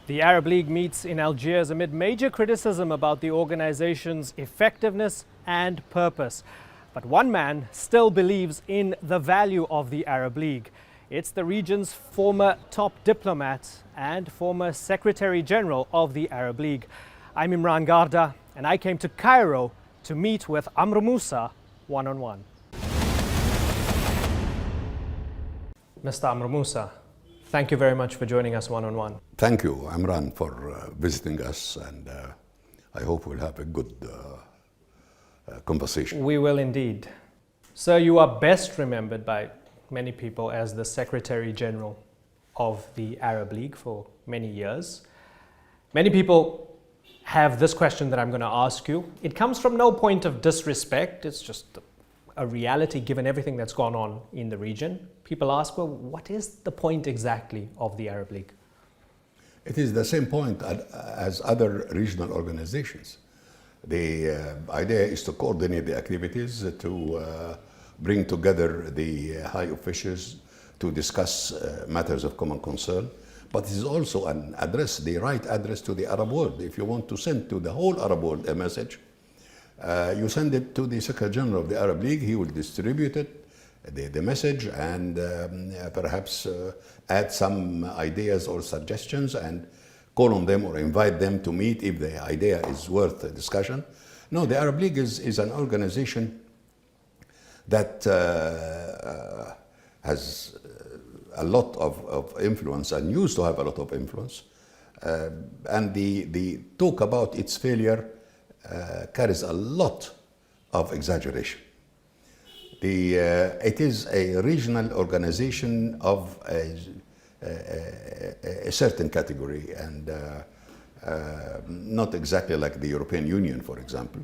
The Arab League meets in Algiers amid major criticism about the organization's effectiveness and purpose. But one man still believes in the value of the Arab League. It's the region's former top diplomat and former Secretary General of the Arab League. I'm Imran Garda, and I came to Cairo to meet with Amr Moussa one-on-one. Mr. Amr Moussa, thank you very much for joining us one-on-one. Thank you, Amran, for visiting us, and I hope we'll have a good conversation. We will indeed. Sir, you are best remembered by many people as the Secretary General of the Arab League for many years. Many people have this question that I'm going to ask you. It comes from no point of disrespect. It's just a reality given everything that's gone on in the region. People ask, well, what is the point exactly of the Arab League? It is the same point as other regional organizations. The idea is to coordinate the activities, to bring together the high officials to discuss matters of common concern, but it is also an address, the right address to the Arab world. If you want to send to the whole Arab world a message, you send it to the Secretary General of the Arab League. He will distribute it, the message, and perhaps add some ideas or suggestions and call on them or invite them to meet if the idea is worth a discussion. No, the Arab League is an organization that has a lot of influence and used to have a lot of influence. And the talk about its failure carries a lot of exaggeration. It is a regional organization of a certain category, and not exactly like the European Union, for example.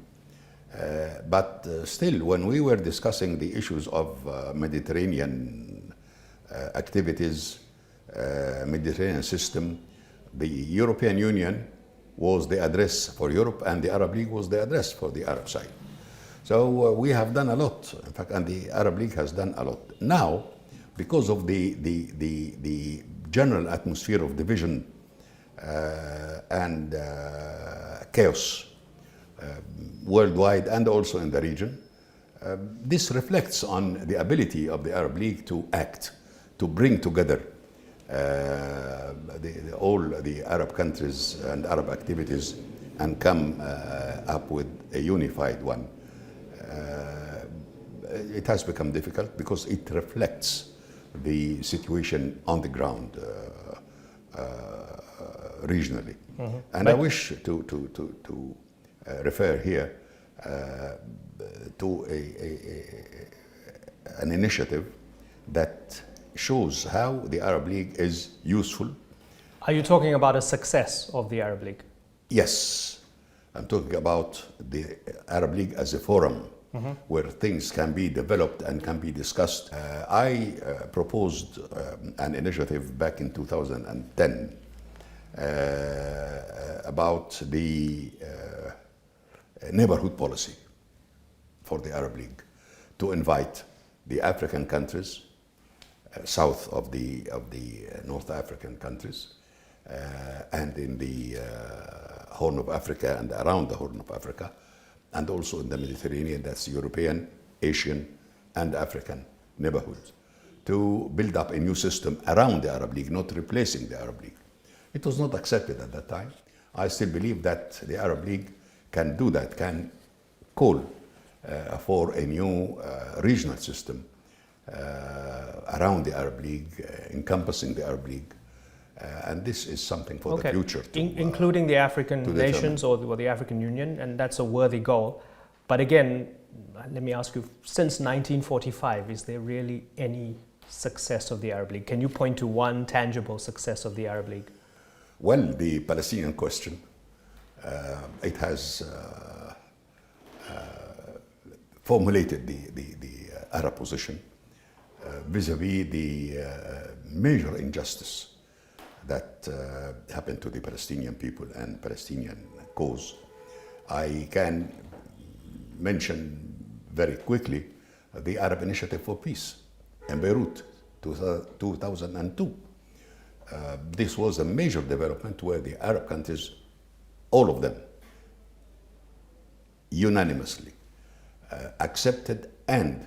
But still, when we were discussing the issues of Mediterranean activities, Mediterranean system, the European Union was the address for Europe, and the Arab League was the address for the Arab side. So we have done a lot, in fact, and the Arab League has done a lot. Now, because of the general atmosphere of division and chaos worldwide and also in the region, this reflects on the ability of the Arab League to act, to bring together all the Arab countries and Arab activities and come up with a unified one. It has become difficult because it reflects the situation on the ground regionally. Mm-hmm. And I wish to refer here to an initiative that shows how the Arab League is useful. Are you talking about a success of the Arab League? Yes. I'm talking about the Arab League as a forum, mm-hmm, where things can be developed and can be discussed. I proposed an initiative back in 2010 about the neighborhood policy for the Arab League, to invite the African countries, south of the North African countries, and in the Horn of Africa and around the Horn of Africa, and also in the Mediterranean, that's European, Asian, and African neighborhoods, to build up a new system around the Arab League, not replacing the Arab League. It was not accepted at that time. I still believe that the Arab League can do that, can call for a new regional system around the Arab League, encompassing the Arab League. And this is something for the future. Including the African nations or the African Union, and that's a worthy goal. But again, let me ask you, since 1945, is there really any success of the Arab League? Can you point to one tangible success of the Arab League? Well, the Palestinian question, it has formulated the Arab position vis-a-vis the major injustice that happened to the Palestinian people and Palestinian cause. I can mention very quickly the Arab Initiative for Peace in Beirut, 2002. this was a major development where the Arab countries, all of them, unanimously accepted and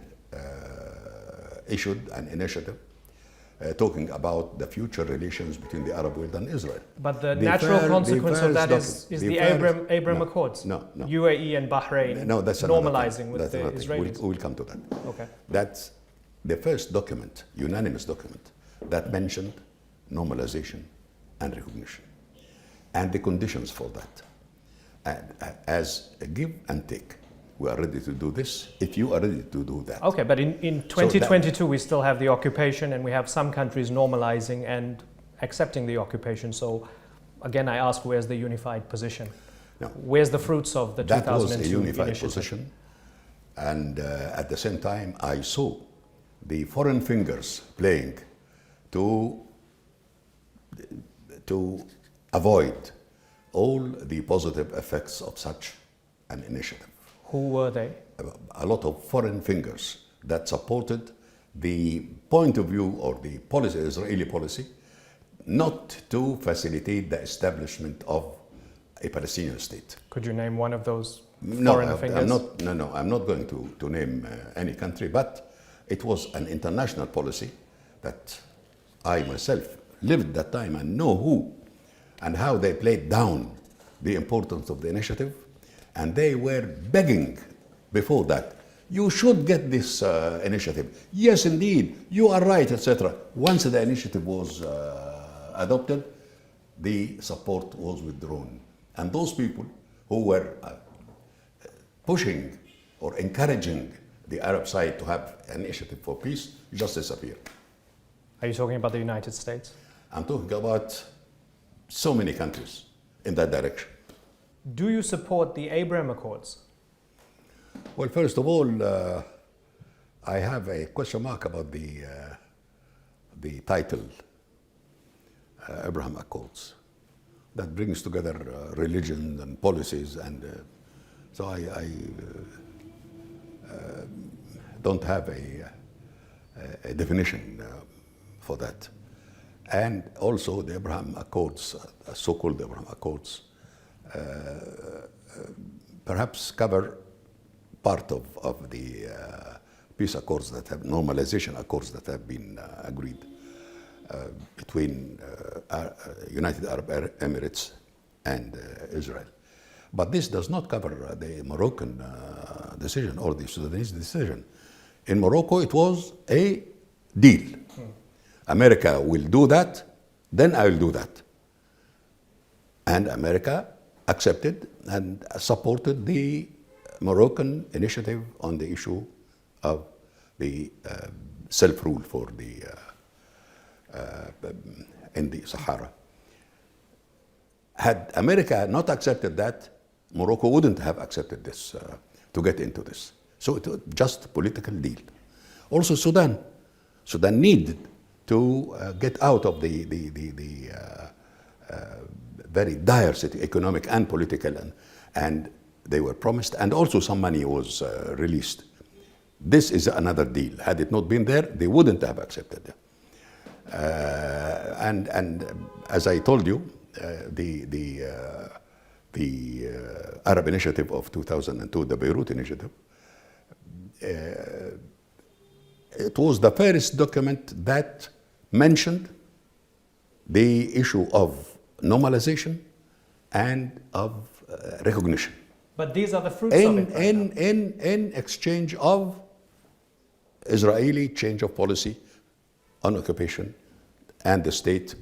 issued an initiative talking about the future relations between the Arab world and Israel. But the natural consequence of that is the Abraham Accords. No. UAE and Bahrain normalizing with the Israelis. We'll come to that. Okay. That's the first document, unanimous document, that mentioned normalization and recognition and the conditions for that. And as a give and take, we are ready to do this if you are ready to do that. Okay, but in 2022 we still have the occupation and we have some countries normalizing and accepting the occupation. So again, I ask, where's the unified position? No, where's the fruits of the 2002 that was a unified initiative? position. And at the same time, I saw the foreign fingers playing to avoid all the positive effects of such an initiative. Who were they? A lot of foreign fingers that supported the point of view or the policy, Israeli policy, not to facilitate the establishment of a Palestinian state. Could you name one of those foreign fingers? I'm not going to name any country, but it was an international policy that I myself lived that time and know who and how they played down the importance of the initiative. And they were begging before that, you should get this initiative. Yes, indeed, you are right, etc. Once the initiative was adopted, the support was withdrawn. And those people who were pushing or encouraging the Arab side to have an initiative for peace just disappeared. Are you talking about the United States? I'm talking about so many countries in that direction. Do you support the Abraham Accords? Well, first of all, I have a question mark about the title, Abraham Accords, that brings together religion and policies, and so I don't have a definition for that. And also the Abraham Accords, so-called Abraham Accords, perhaps cover part of the peace accords that have, normalization accords that have been agreed between United Arab Emirates and Israel. But this does not cover the Moroccan decision or the Sudanese decision. In Morocco, it was a deal. America will do that, then I will do that. And America accepted and supported the Moroccan initiative on the issue of the self-rule for the in the Sahara. Had America not accepted that, Morocco wouldn't have accepted this to get into this. So it was just a political deal. Also Sudan needed to get out of the very dire city, economic and political, and they were promised, and also some money was released. This is another deal. Had it not been there, they wouldn't have accepted it. And as I told you, the Arab Initiative of 2002, the Beirut Initiative, it was the first document that mentioned the issue of normalization and of recognition. But these are the fruits of it. In exchange of Israeli change of policy on occupation and the state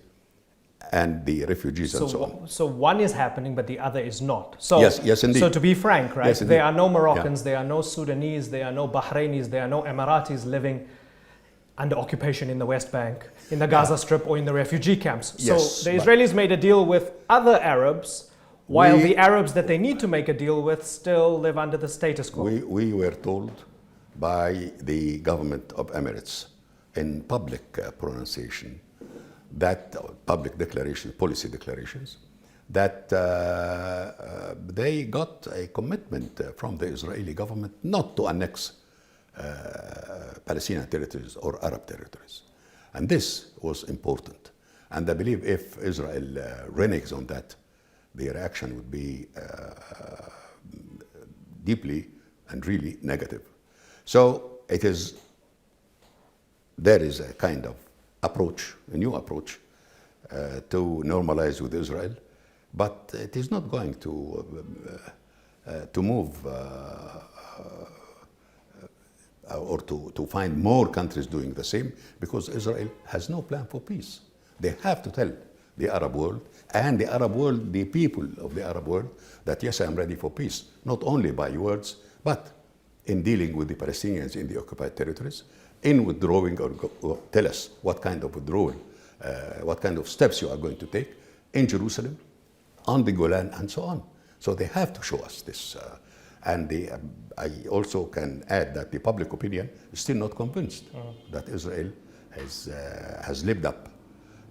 and the refugees and so on. So one is happening, but the other is not. So, yes, indeed. So to be frank, right, yes, there are no Moroccans, there are no Sudanese, there are no Bahrainis, there are no Emiratis living under occupation in the West Bank, in the Gaza Strip, or in the refugee camps. Yes, so the Israelis made a deal with other Arabs, while the Arabs that they need to make a deal with still live under the status quo. We were told by the government of Emirates in public pronunciation, that public declaration, policy declarations, that they got a commitment from the Israeli government not to annex Palestinian territories or Arab territories. And this was important. And I believe if Israel reneges on that, the reaction would be deeply and really negative. So there is a kind of approach, a new approach to normalize with Israel, but it is not going to move or to find more countries doing the same, because Israel has no plan for peace. They have to tell the Arab world, and the Arab world, the people of the Arab world, that yes, I am ready for peace, not only by words, but in dealing with the Palestinians in the occupied territories, in withdrawing, or tell us what kind of withdrawal, what kind of steps you are going to take in Jerusalem, on the Golan, and so on. So they have to show us this. I also can add that the public opinion is still not convinced that Israel has lived up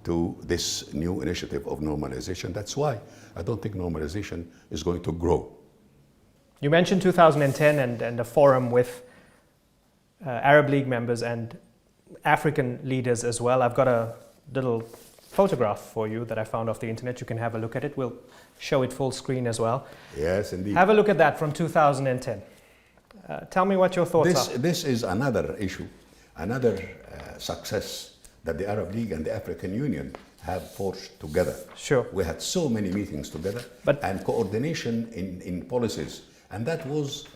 to this new initiative of normalization. That's why I don't think normalization is going to grow. You mentioned 2010 and a forum with Arab League members and African leaders as well. I've got a little photograph for you that I found off the internet. You can have a look at it. We'll show it full screen as well. Yes, indeed. Have a look at that from 2010. Tell me what your thoughts are. This is another issue, another success that the Arab League and the African Union have forged together. Sure. We had so many meetings together and coordination in policies, and that was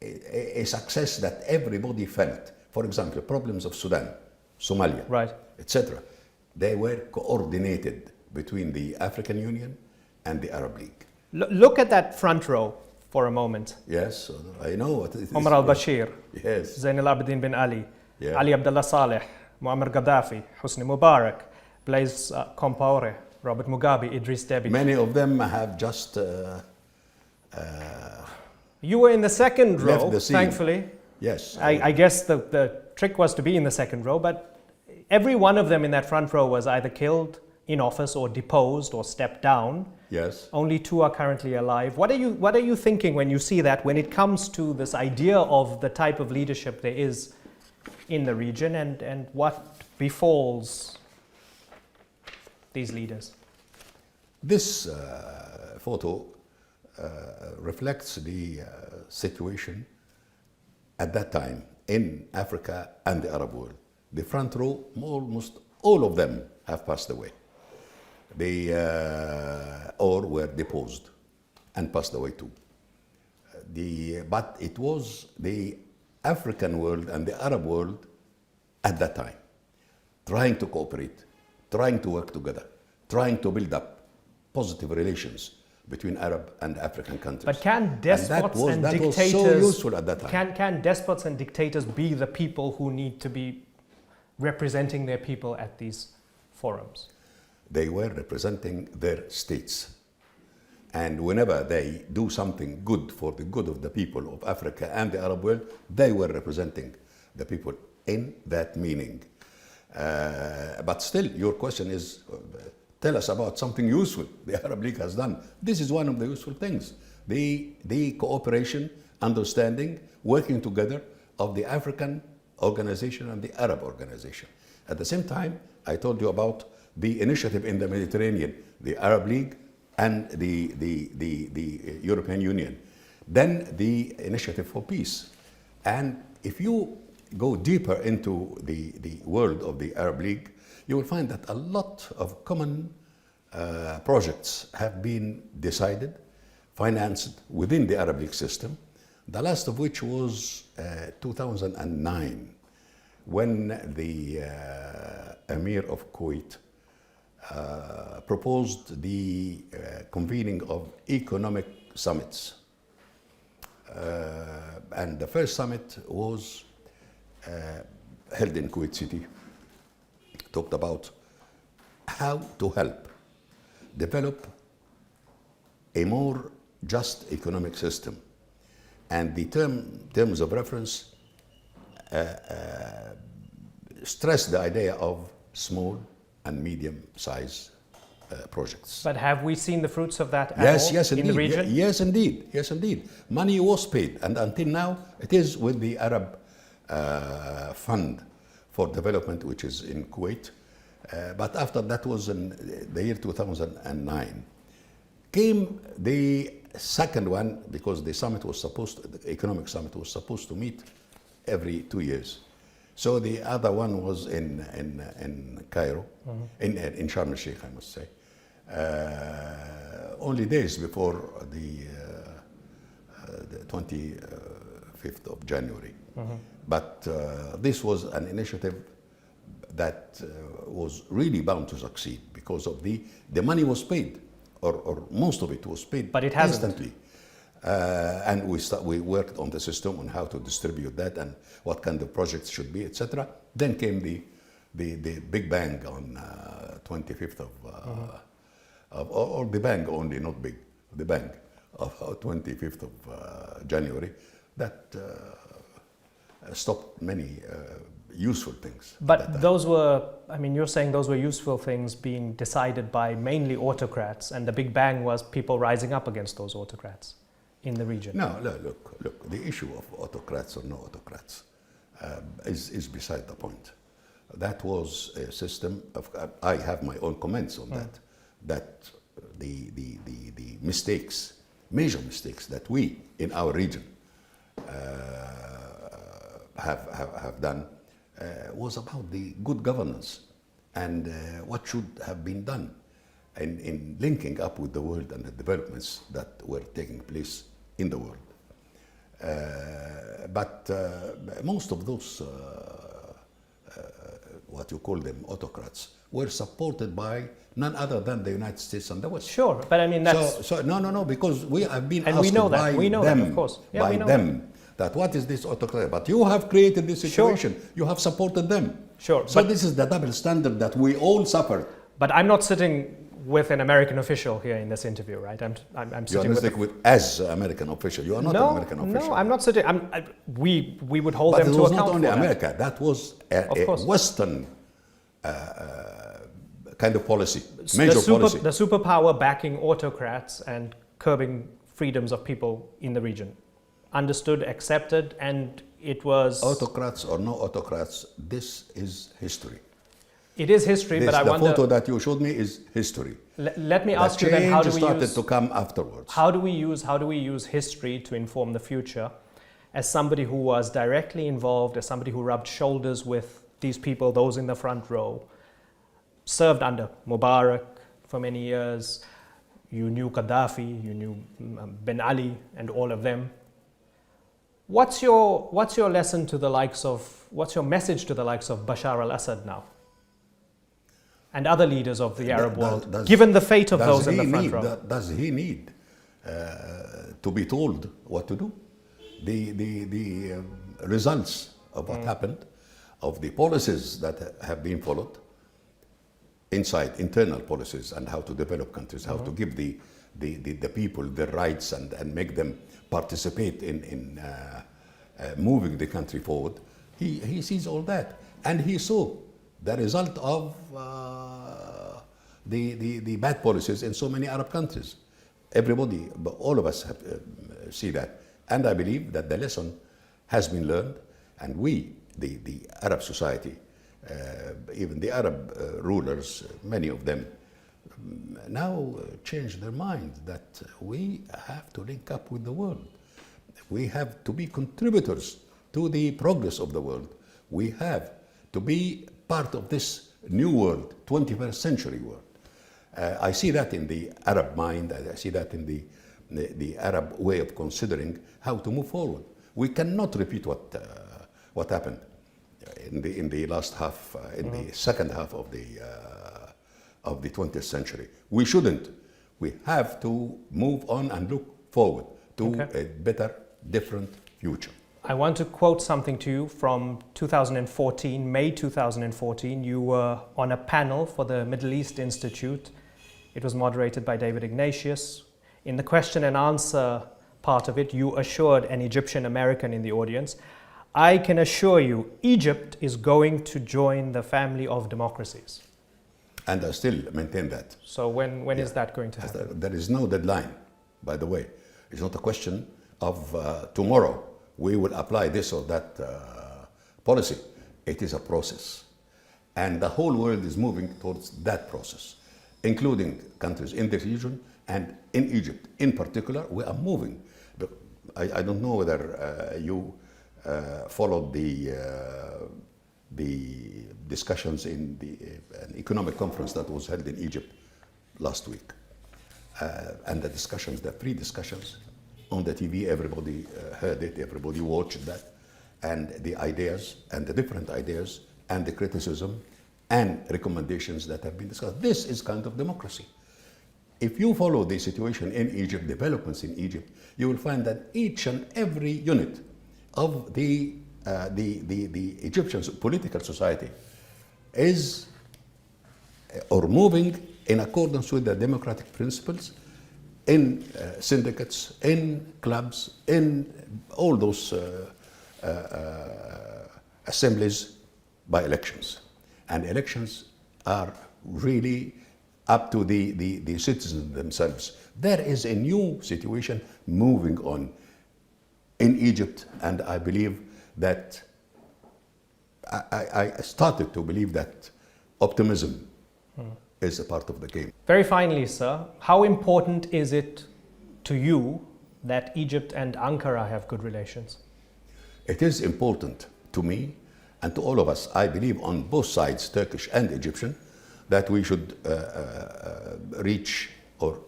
a success that everybody felt. For example, problems of Sudan, Somalia, right, etc. They were coordinated between the African Union and the Arab League. Look at that front row for a moment. Yes, I know what it is. Omar al-Bashir, yes. Zain al-Abidin bin Ali, Yeah. Ali Abdullah Saleh, Muammar Gaddafi, Hosni Mubarak, Blaise Compaoré, Robert Mugabe, Idris Deby. Many of them have just you were in the second left row, the scene. Thankfully. Yes. I guess the trick was to be in the second row, but every one of them in that front row was either killed in office or deposed or stepped down. Yes. Only 2 are currently alive. What are you thinking when you see that, when it comes to this idea of the type of leadership there is in the region, and what befalls these leaders? This photo reflects the situation at that time in Africa and the Arab world. The front row, almost all of them have passed away. They or were deposed and passed away too. But it was the African world and the Arab world at that time trying to cooperate, trying to work together, trying to build up positive relations between Arab and African countries. But can despots and that dictators was so useful at that time. Can despots and dictators be the people who need to be representing their people at these forums? They were representing their states. And whenever they do something good for the good of the people of Africa and the Arab world, they were representing the people in that meaning. But still, your question is, tell us about something useful the Arab League has done. This is one of the useful things. The cooperation, understanding, working together of the African organization and the Arab organization. At the same time, I told you about the initiative in the Mediterranean, the Arab League and the European Union. Then the initiative for peace. And if you go deeper into the world of the Arab League, you will find that a lot of common projects have been decided, financed within the Arab League system, the last of which was 2009, when the Emir of Kuwait proposed the convening of economic summits. And the first summit was held in Kuwait City. Talked about how to help develop a more just economic system. And the terms of reference stress the idea of small and medium-sized projects. But have we seen the fruits of that at all in the region? Yes, indeed. Yes, indeed. Money was paid, and until now, it is with the Arab Fund for development, which is in Kuwait. But after that was in the year 2009. Came the second one, because the summit was the economic summit was supposed to meet every 2 years. So the other one was in Cairo, in Sharm el-Sheikh, I must say. Only days before the 25th of January. But this was an initiative that was really bound to succeed because of the money was paid, or most of it was paid, but it hasn't. Instantly. And we worked on the system on how to distribute that and what kind of projects should be, etc. Then came the big bang on 25th of or the bang only, not big, the bang of 25th of January that stopped many useful things. But those were, I mean, you're saying those were useful things being decided by mainly autocrats, and the Big Bang was people rising up against those autocrats in the region. No, look, the issue of autocrats or no autocrats is beside the point. That was a system of, I have my own comments on that the mistakes, major mistakes that we in our region have done was about the good governance and what should have been done in linking up with the world and the developments that were taking place in the world. But most of those, what you call them, autocrats, were supported by none other than the United States and the West. Sure, but I mean that's... So no, because we have been and asked we know by that. We know them, that, of course. Yeah, by them, that what is this autocrat? But you have created this situation. Sure. You have supported them. Sure. So this is the double standard that we all suffered. But I'm not sitting with an American official here in this interview, right? I'm sitting as an American official. You are not an American official. No, I'm not sitting. We would hold them to account. But it was not only America. That was a Western kind of policy, major policy. The superpower backing autocrats and curbing freedoms of people in the region. Understood, accepted, and it was... Autocrats or no autocrats, this is history. It is history, but I wonder... The photo that you showed me is history. Let me ask you then, how do we started to come afterwards. How do we use history to inform the future? As somebody who was directly involved, as somebody who rubbed shoulders with these people, those in the front row, served under Mubarak for many years, you knew Gaddafi, you knew Ben Ali and all of them. What's your lesson to the likes of, what's your message to the likes of Bashar al-Assad now? And other leaders of the Arab world, given the fate of those in the front row? Does he need to be told what to do? The results of what happened, of the policies that have been followed, internal policies, and how to develop countries, how to give the people their rights and make them participate in moving the country forward. He sees all that, and he saw the result of the bad policies in so many Arab countries. Everybody, all of us see that. And I believe that the lesson has been learned, and we, the Arab society, even the Arab rulers, many of them, now change their mind that we have to link up with the world. We have to be contributors to the progress of the world. We have to be part of this new world, 21st century world. I see that in the Arab mind. I see that in the Arab way of considering how to move forward. We cannot repeat what happened in the last half, the second half of the 20th century. We shouldn't. We have to move on and look forward to a better, different future. I want to quote something to you from 2014, May 2014. You were on a panel for the Middle East Institute. It was moderated by David Ignatius. In the question and answer part of it, you assured an Egyptian American in the audience, I can assure you, Egypt is going to join the family of democracies. And I still maintain that. So when is that going to happen? There is no deadline, by the way. It's not a question of tomorrow we will apply this or that policy. It is a process. And the whole world is moving towards that process, including countries in the region and in Egypt in particular. We are moving. But I don't know whether you followed the discussions in an economic conference that was held in Egypt last week. And the discussions, the pre-discussions on the TV, everybody heard it, everybody watched that. And the ideas, and the different ideas, and the criticism, and recommendations that have been discussed. This is kind of democracy. If you follow the situation in Egypt, developments in Egypt, you will find that each and every unit of the Egyptian political society is or moving in accordance with the democratic principles in syndicates, in clubs, in all those assemblies by elections. And elections are really up to the citizens themselves. There is a new situation moving on in Egypt, and I believe that I started to believe that optimism is a part of the game. Very finally, sir, how important is it to you that Egypt and Ankara have good relations? It is important to me and to all of us, I believe, on both sides, Turkish and Egyptian, that we should reach or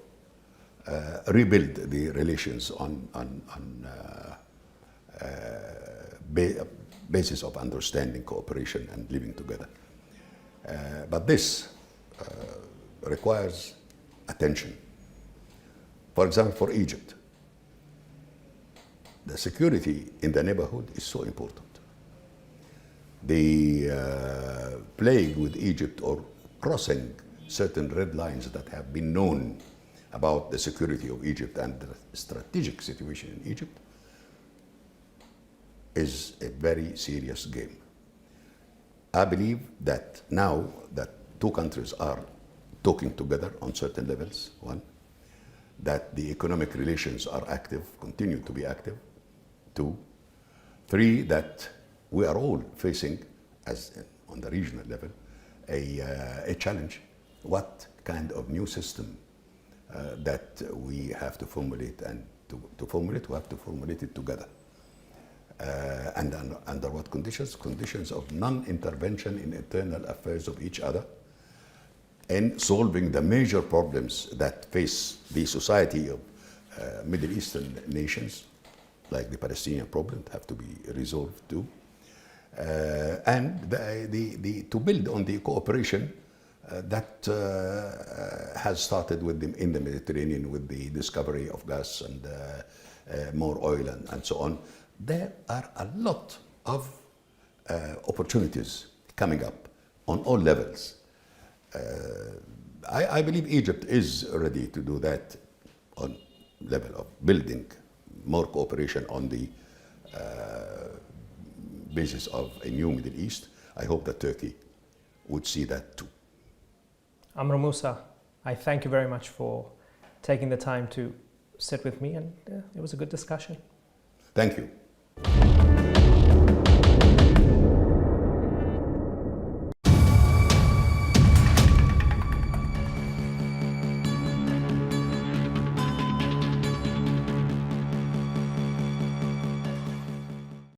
rebuild the relations on basis of understanding, cooperation, and living together. But this requires attention. For example, for Egypt, the security in the neighborhood is so important. The playing with Egypt or crossing certain red lines that have been known about the security of Egypt and the strategic situation in Egypt is a very serious game. I believe that now that two countries are talking together on certain levels, one, that the economic relations are active, continue to be active, two, three, that we are all facing, as on the regional level, a challenge. What kind of new system that we have to formulate, and to formulate, we have to formulate it together. And under what conditions? Conditions of non-intervention in internal affairs of each other, in solving the major problems that face the society of Middle Eastern nations, like the Palestinian problem, have to be resolved too. And to build on the cooperation that has started in the Mediterranean with the discovery of gas and more oil and so on. There are a lot of opportunities coming up on all levels. I believe Egypt is ready to do that on level of building more cooperation on the basis of a new Middle East. I hope that Turkey would see that too. Amr Moussa, I thank you very much for taking the time to sit with me, and it was a good discussion. Thank you.